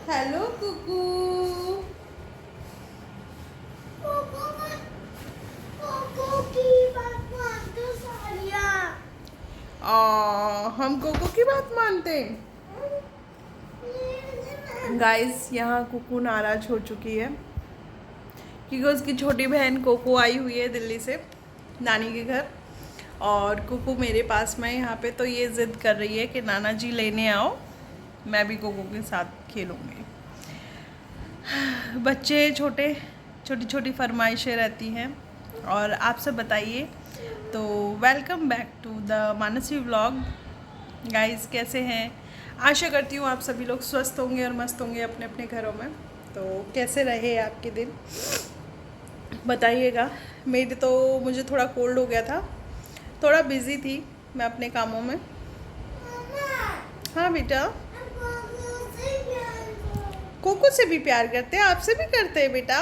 Hello Kuku. Cocoa की बात मानते सालिया। हम कोको की बात मानते हैं। गाइस, यहाँ कुकू नाराज हो चुकी है क्योंकि उसकी छोटी बहन कोको आई हुई है दिल्ली से नानी के घर। और कुकू मेरे पास में यहाँ पे, तो ये ज़िद कर रही है कि नाना जी लेने आओ, मैं भी कोको के साथ खेलूँगी। बच्चे छोटे, छोटी छोटी फरमाइशें रहती हैं। और आप सब बताइए। तो welcome back to the Mansi vlog. Guys, कैसे हैं? आशा करती हूँ आप सभी लोग स्वस्थ होंगे और मस्त होंगे अपने अपने घरों में। तो कैसे रहे आपके दिन, बताइएगा। मेरे तो मुझे थोड़ा कोल्ड हो गया था, थोड़ा बिज़ी थी मैं अपने कामों में। हाँ बेटा, कोको से भी प्यार करते हैं, आपसे भी करते हैं बेटा।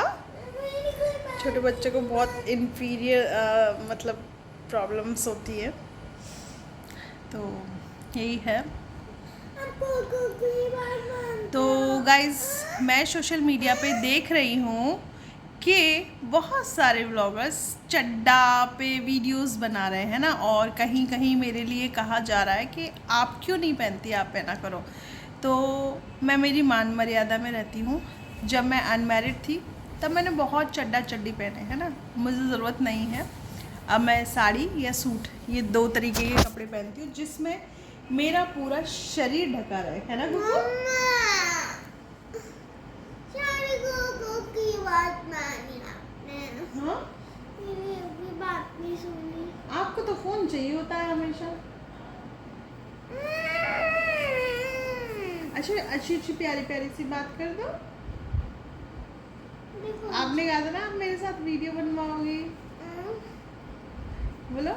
छोटे बच्चे को बहुत इन्फीरियर मतलब प्रॉब्लम्स होती है, तो यही है। तो गाइस, मैं सोशल मीडिया पे देख रही हूँ कि बहुत सारे व्लॉगर्स चड्डा पे वीडियोस बना रहे हैं ना, और कहीं कहीं मेरे लिए कहा जा रहा है कि आप क्यों नहीं पहनती, आप पहना करो। तो मैं मेरी मान मर्यादा में रहती हूँ। जब मैं अनमैरिड थी तब मैंने बहुत चड्डा चड्डी पहने, है ना, मुझे ज़रूरत नहीं है। अब मैं साड़ी या सूट, ये दो तरीके के कपड़े पहनती हूँ जिसमें मेरा पूरा शरीर ढका रहे, है ना गुड्डू? कोको की बात मानी आपने। हाँ, मेरी बात नहीं सुनी। आपको तो फोन चाहिए होता है हमेशा। अच्छी अच्छी अच्छी प्यारी प्यारी सी बात कर दो। आपने कहा था ना आप मेरे साथ वीडियो बनवाओगी। बोलो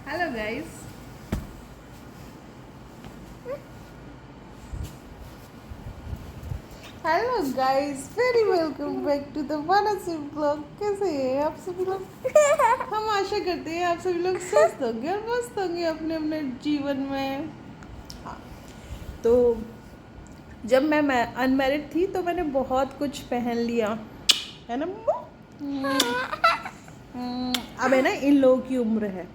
hello guys. Hello guys, very welcome back to the Mansi blog. कैसे हैं आप सभी लोग? हम आशा करते हैं आप सभी लोग स्वस्थ होंगे और मस्त होंगे अपने अपने जीवन में। हाँ, तो जब मैं अनमैरिड थी तो मैंने बहुत कुछ पहन लिया, है ना मम्मा? अब है ना, इन लोगों की उम्र है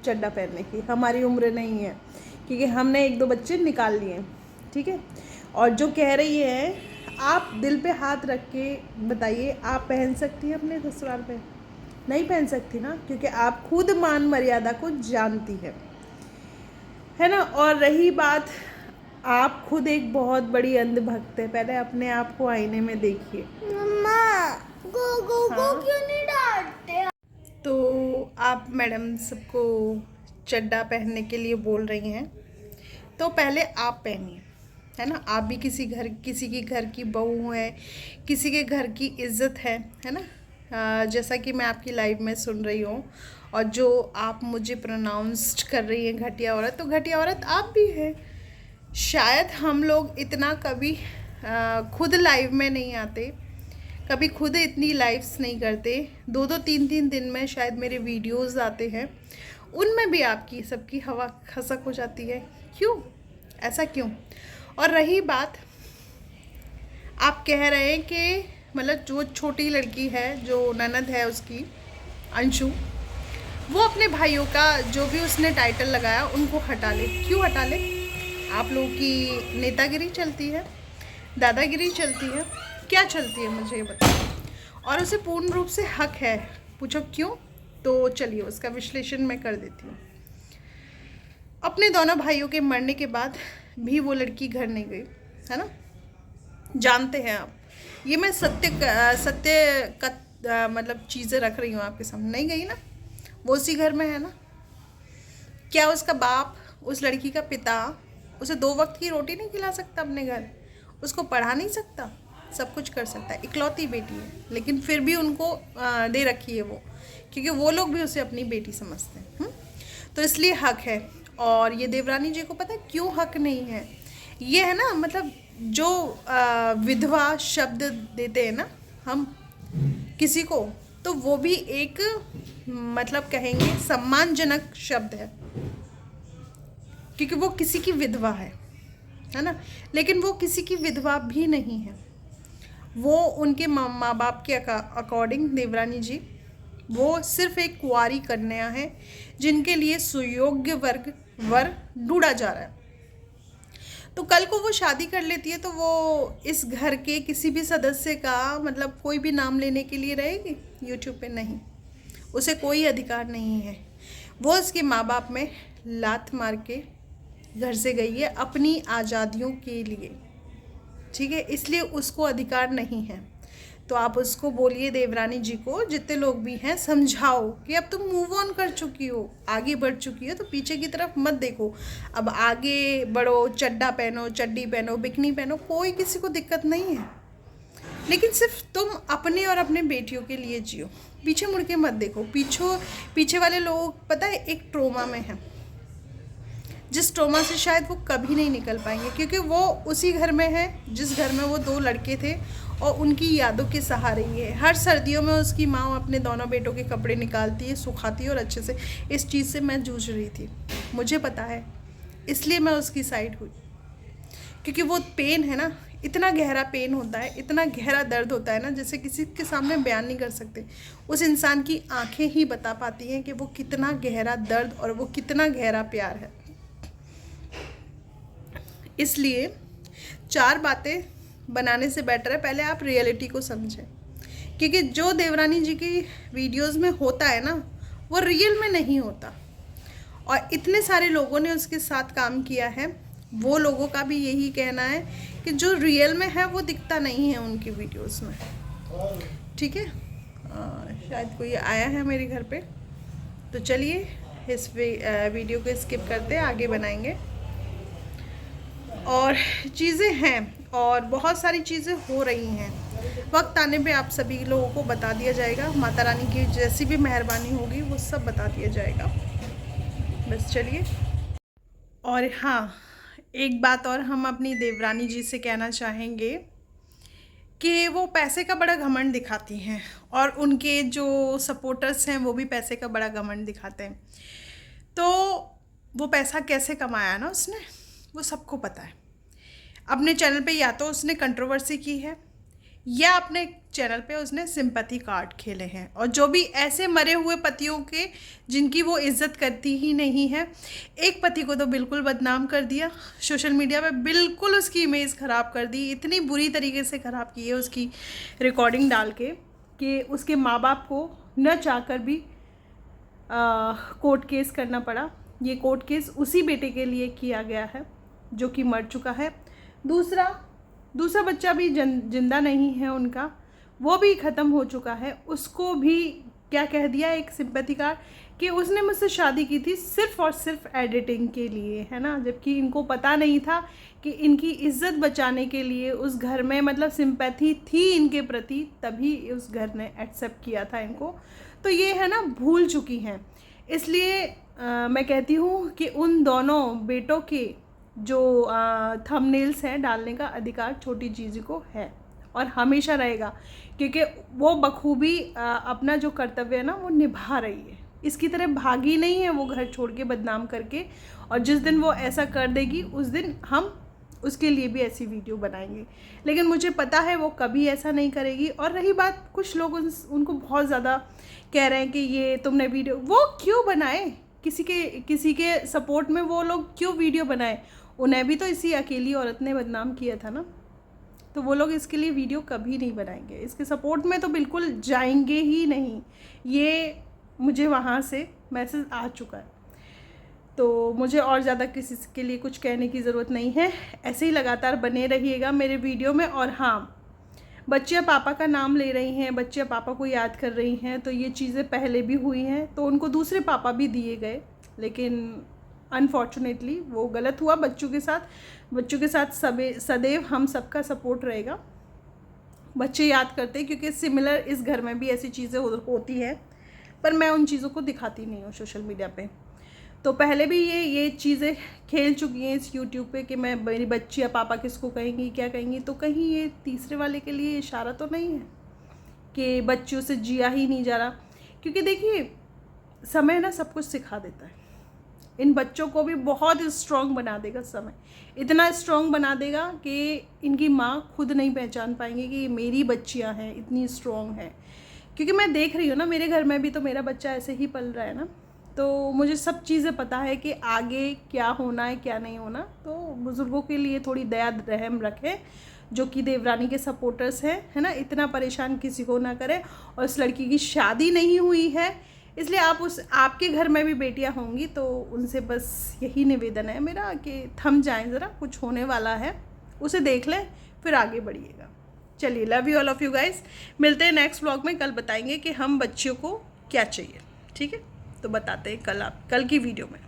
चड्डा पहनने की, हमारी उम्र नहीं है, क्योंकि हमने एक दो बच्चे निकाल लिए, ठीक है। और जो कह रही है, आप दिल पे हाथ रख के बताइए, आप पहन सकती हैं अपने ससुराल पे? नहीं पहन सकती ना, क्योंकि आप खुद मान मर्यादा को जानती है ना। और रही बात, आप खुद एक बहुत बड़ी अंधभक्त है, पहले अपने आप को आईने में देखिए। मम्मा, कोको को क्यों नहीं डांटते? तो आप मैडम सबको चड्डा पहनने के लिए बोल रही हैं, तो पहले आप पहनिए, है ना। आप भी किसी के घर की बहू है, किसी के घर की इज्जत है ना। जैसा कि मैं आपकी लाइव में सुन रही हूँ, और जो आप मुझे प्रोनाउंस्ड कर रही हैं घटिया औरत, तो घटिया औरत आप भी है। शायद हम लोग इतना कभी खुद लाइव में नहीं आते, कभी खुद इतनी लाइव्स नहीं करते। दो दो तीन तीन दिन में शायद मेरे वीडियोस आते हैं, उनमें भी आपकी सबकी हवा खसक हो जाती है। क्यों, ऐसा क्यों? और रही बात, आप कह रहे हैं कि मतलब जो छोटी लड़की है, जो ननद है उसकी, अंशु, वो अपने भाइयों का जो भी उसने टाइटल लगाया उनको हटा ले। क्यों हटा ले? आप लोगों की नेतागिरी चलती है, दादागिरी चलती है, क्या चलती है मुझे ये बताओ। और उसे पूर्ण रूप से हक है, पूछो क्यों? तो चलिए उसका विश्लेषण मैं कर देती हूँ। अपने दोनों भाइयों के मरने के बाद भी वो लड़की घर नहीं गई, है ना। जानते हैं आप, ये मैं सत्य का मतलब चीज़ें रख रही हूँ आपके सामने। नहीं गई ना, वो उसी घर में है ना। क्या उसका बाप, उस लड़की का पिता उसे 2 वक्त की रोटी नहीं खिला सकता अपने घर? उसको पढ़ा नहीं सकता? सब कुछ कर सकता है, इकलौती बेटी है, लेकिन फिर भी उनको दे रखी है वो, क्योंकि वो लोग भी उसे अपनी बेटी समझते हैं। तो इसलिए हक है। और ये देवरानी जी को पता है क्यों हक नहीं है? ये है ना, मतलब जो विधवा शब्द देते हैं ना हम किसी को, तो वो भी एक मतलब कहेंगे सम्मानजनक शब्द है, क्योंकि वो किसी की विधवा है ना। लेकिन वो किसी की विधवा भी नहीं है, वो उनके माँ बाप के अकॉर्डिंग देवरानी जी वो सिर्फ एक कुंवारी कन्या है जिनके लिए सुयोग्य वर ढूंढा जा रहा है। तो कल को वो शादी कर लेती है तो वो इस घर के किसी भी सदस्य का मतलब कोई भी नाम लेने के लिए रहेगी यूट्यूब पे? नहीं, उसे कोई अधिकार नहीं है। वो उसके माँ बाप में लात मार के घर से गई है अपनी आज़ादियों के लिए, ठीक है, इसलिए उसको अधिकार नहीं है। तो आप उसको बोलिए, देवरानी जी को, जितने लोग भी हैं, समझाओ कि अब तुम मूव ऑन कर चुकी हो, आगे बढ़ चुकी हो, तो पीछे की तरफ मत देखो, अब आगे बढ़ो, चड्डा पहनो, चड्डी पहनो, बिकनी पहनो, कोई किसी को दिक्कत नहीं है, लेकिन सिर्फ तुम अपने और अपने बेटियों के लिए जियो, पीछे मुड़ के मत देखो। पीछे वाले लोग पता है एक ट्रोमा में हैं, जिस ट्रोमा से शायद वो कभी नहीं निकल पाएंगे, क्योंकि वो उसी घर में है जिस घर में वो 2 लड़के थे और उनकी यादों के सहारे ही है। हर सर्दियों में उसकी माँ अपने दोनों बेटों के कपड़े निकालती है, सुखाती है और अच्छे से। इस चीज़ से मैं जूझ रही थी, मुझे पता है, इसलिए मैं उसकी साइड हुई, क्योंकि वो पेन है ना, इतना गहरा पेन होता है, इतना गहरा दर्द होता है ना, जैसे किसी के सामने बयान नहीं कर सकते। उस इंसान की आंखें ही बता पाती हैं कि वो कितना गहरा दर्द और वो कितना गहरा प्यार है। इसलिए 4 बातें बनाने से बेटर है पहले आप रियलिटी को समझें, क्योंकि जो देवरानी जी की वीडियोस में होता है ना, वो रियल में नहीं होता। और इतने सारे लोगों ने उसके साथ काम किया है, वो लोगों का भी यही कहना है कि जो रियल में है वो दिखता नहीं है उनकी वीडियोस में, ठीक है। शायद कोई आया है मेरे घर पे, तो चलिए इस वीडियो को स्किप करते हैं, आगे बनाएंगे। और चीज़ें हैं और बहुत सारी चीज़ें हो रही हैं, वक्त आने पे आप सभी लोगों को बता दिया जाएगा, माता रानी की जैसी भी मेहरबानी होगी वो सब बता दिया जाएगा। बस चलिए। और हाँ, एक बात और हम अपनी देवरानी जी से कहना चाहेंगे कि वो पैसे का बड़ा घमंड दिखाती हैं और उनके जो सपोर्टर्स हैं वो भी पैसे का बड़ा घमंड दिखाते हैं। तो वो पैसा कैसे कमाया ना उसने, वो सबको पता है। अपने चैनल पे या तो उसने कंट्रोवर्सी की है या अपने चैनल पे उसने सिंपैथी कार्ड खेले हैं, और जो भी ऐसे मरे हुए पतियों के जिनकी वो इज्जत करती ही नहीं है। एक पति को तो बिल्कुल बदनाम कर दिया सोशल मीडिया पे, बिल्कुल उसकी इमेज ख़राब कर दी, इतनी बुरी तरीके से ख़राब की है उसकी रिकॉर्डिंग डाल के कि उसके माँ बाप को न चाहकर भी कोर्ट केस करना पड़ा। ये कोर्ट केस उसी बेटे के लिए किया गया है जो कि मर चुका है। दूसरा बच्चा भी जिंदा नहीं है उनका, वो भी ख़त्म हो चुका है। उसको भी क्या कह दिया एक सिंपैथीकार कि उसने मुझसे शादी की थी सिर्फ़ और सिर्फ एडिटिंग के लिए, है ना, जबकि इनको पता नहीं था कि इनकी इज्जत बचाने के लिए उस घर में मतलब सिंपैथी थी इनके प्रति, तभी उस घर ने एक्सेप्ट किया था इनको। तो ये है ना, भूल चुकी हैं। इसलिए मैं कहती हूँ कि उन दोनों बेटों के जो थंबनेल्स हैं डालने का अधिकार छोटी जीजी को है और हमेशा रहेगा, क्योंकि वो बखूबी अपना जो कर्तव्य है ना वो निभा रही है। इसकी तरह भागी नहीं है वो घर छोड़ के बदनाम करके, और जिस दिन वो ऐसा कर देगी उस दिन हम उसके लिए भी ऐसी वीडियो बनाएंगे। लेकिन मुझे पता है वो कभी ऐसा नहीं करेगी। और रही बात, कुछ लोग उनको बहुत ज़्यादा कह रहे हैं कि ये तुमने वीडियो, वो क्यों बनाए, किसी के सपोर्ट में वो लोग क्यों वीडियो बनाए? उन्हें भी तो इसी अकेली औरत ने बदनाम किया था ना, तो वो लोग इसके लिए वीडियो कभी नहीं बनाएंगे, इसके सपोर्ट में तो बिल्कुल जाएंगे ही नहीं। ये मुझे वहाँ से मैसेज आ चुका है, तो मुझे और ज़्यादा किसी के लिए कुछ कहने की ज़रूरत नहीं है। ऐसे ही लगातार बने रहिएगा मेरे वीडियो में। और हाँ, बच्चियाँ पापा का नाम ले रही हैं, बच्चियाँ पापा को याद कर रही हैं, तो ये चीज़ें पहले भी हुई हैं, तो उनको दूसरे पापा भी दिए गए, लेकिन अनफॉर्चुनेटली वो गलत हुआ। बच्चों के साथ सदैव हम सबका सपोर्ट रहेगा। बच्चे याद करते हैं, क्योंकि सिमिलर इस घर में भी ऐसी चीज़ें होती हैं, पर मैं उन चीज़ों को दिखाती नहीं हूँ सोशल मीडिया पे। तो पहले भी ये चीज़ें खेल चुकी हैं इस यूट्यूब पे कि मैं मेरी बच्ची या पापा किसको कहेंगी, क्या कहेंगी। तो कहीं ये तीसरे वाले के लिए इशारा तो नहीं है कि बच्चियों से जिया ही नहीं जा रहा? क्योंकि देखिए, समय ना सब कुछ सिखा देता है। इन बच्चों को भी बहुत स्ट्रॉन्ग बना देगा समय, इतना स्ट्रॉन्ग बना देगा कि इनकी माँ खुद नहीं पहचान पाएंगे कि ये मेरी बच्चियाँ हैं, इतनी स्ट्रॉन्ग हैं। क्योंकि मैं देख रही हूँ ना, मेरे घर में भी तो मेरा बच्चा ऐसे ही पल रहा है ना, तो मुझे सब चीज़ें पता है कि आगे क्या होना है क्या नहीं होना। तो बुज़ुर्गों के लिए थोड़ी दया रहम रखें, जो कि देवरानी के सपोर्टर्स हैं, है ना। इतना परेशान किसी को ना करें। और इस लड़की की शादी नहीं हुई है, इसलिए आपके घर में भी बेटियां होंगी तो उनसे बस यही निवेदन है मेरा कि थम जाएं ज़रा, कुछ होने वाला है उसे देख लें फिर आगे बढ़िएगा। चलिए, love you all of you guys, मिलते हैं नेक्स्ट व्लॉग में। कल बताएंगे कि हम बच्चियों को क्या चाहिए, ठीक है। तो बताते हैं कल की वीडियो में।